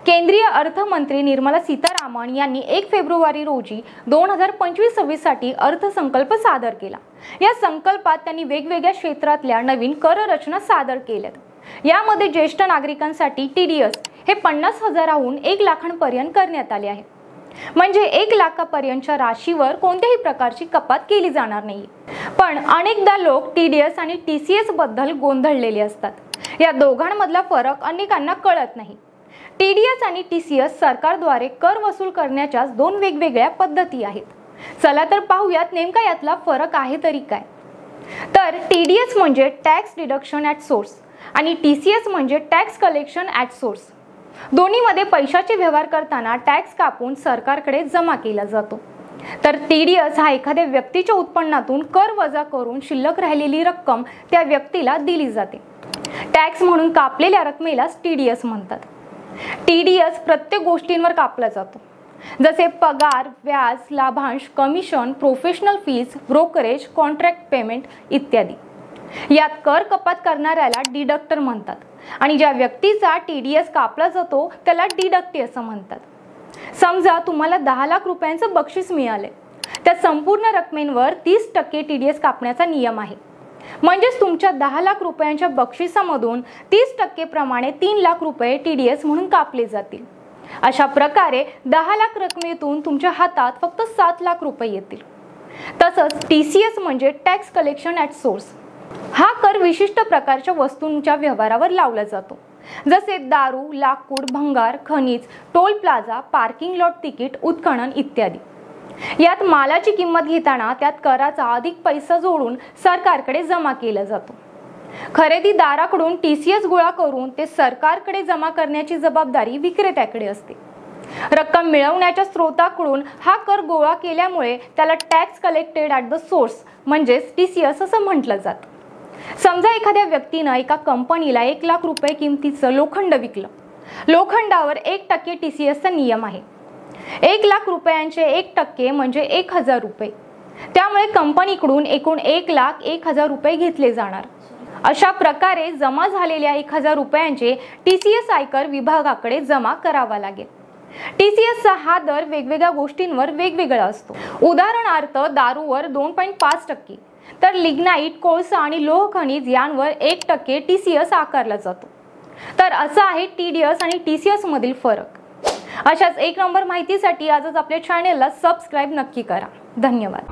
केंद्रीय अर्थमंत्री निर्मला सीतारामन यांनी 1 फेब्रुवारी रोजी 2025-26 साठी अर्थसंकल्प सादर केला। या संकल्पात त्यांनी वेगवेगळ्या क्षेत्रातल्या नवीन कर रचना सादर केल्यात। यामध्ये ज्येष्ठ नागरिकांसाठी टीडीएस हे 50,000हून 1 लाखांपर्यंत करण्यात आले आहे। म्हणजे 1 लाखापर्यंतच्या राशीवर कोणत्याही प्रकारची कपात केली जाणार नाही। पण अनेकदा लोक टीडीएस आणि टीसीएस बद्दल गोंधळलेले असतात। या दोघांमधला फरक अनेकांना कळत नाही। टीडीएस आणि टीसीएस सरकारद्वारे कर वसूल करण्याच्या 2 वेगवेगळ्या पद्धती आहेत। चला तर पाहूयात नेमका यातला फरक आहे तरी काय। तर टीडीएस म्हणजे टॅक्स डिडक्शन ॲट सोर्स आणि टीसीएस म्हणजे टॅक्स कलेक्शन ॲट सोर्स। दोन्हीमध्ये पैशाचे व्यवहार करताना टॅक्स कापून सरकारकडे जमा केला जातो। तर टीडीएस हा एखाद्या व्यक्तीच्या उत्पन्नातून कर वजा करून शिल्लक राहिलेली रक्कम त्या व्यक्तीला दिली जाते। टॅक्स म्हणून कापलेल्या रकमेलाच टीडीएस म्हणतात। टीडीएस प्रत्येक गोष्टींवर कापला जातो, जसे पगार, व्याज, लाभांश, commission, professional fees, brokerage, contract payment इत्यादी। यात कर कपात करणाऱ्याला डिडक्टर म्हणतात आणि ज्या व्यक्तीचा टीडीएस कापला जातो त्याला डिडक्टी असं म्हणतात। समजा तुम्हाला 10 लाख रुपयांचं बक्षीस मिळाले, त्या संपूर्ण रकमेवर 30% टीडीएस कापण्याचा नियम आहे। म्हणजेच तुमच्या 10 लाख रुपयांच्या बक्षिसामधून 30% प्रमाणे 3 लाख रुपये टीडीएस म्हणून कापले जातील। अशा प्रकारे 10 लाख रकमेतून तुमच्या हातात फक्त 7 लाख रुपये येतील। तसंच टीसीएस म्हणजे टॅक्स कलेक्शन ॲट सोर्स। हा कर विशिष्ट प्रकारच्या वस्तूंच्या व्यवहारावर लावला जातो, जसे दारू, लाकूड, भंगार, खनिज, toll plaza, parking lot ticket, उत्खनन इत्यादी। यात मालाची किंमत घेताना त्यात कराचा अधिक पैसा जोडून सरकारकडे जमा केला जातो। खरेदीदाराकडून टीसीएस गोळा करून ते सरकारकडे जमा करण्याची जबाबदारी विक्रेत्याकडे असते। रक्कम मिळवण्याच्या स्रोताकडून हा कर गोळा केल्यामुळे त्याला tax collected at the source म्हणजेच टीसीएस असं म्हटलं जातं। समजा एखाद्या व्यक्तीनं एका कंपनीला 1 लाख रुपये किमतीचं लोखंड विकलं। लोखंडावर 1% टीसीएसचा नियम आहे। 1 लाख रुपयांचे 1% म्हणजे 1000 रुपये। त्यामुळे कंपनीकडून एकूण 1,01,000 रुपये घेतले जाणार। अशा प्रकारे जमा झालेल्या 1000 रुपयांचे टीसीएस आयकर विभागाकडे जमा करावा लागेल। टीसीएसचा हा दर वेगवेगळ्या गोष्टींवर वेगवेगळा असतो। उदाहरणार्थ दारूवर 2.5%, तर लिग्नाइट, कोळसा आणि लोह खनिज यांवर 1% टीसीएस आकारला जातो। तर असा आहे टीडीएस आणि टीसीएस मधील फरक। अशाच 1 नंबर माहितीसाठी आजच आपल्या चॅनेलला सबस्क्राइब नक्की करा। धन्यवाद।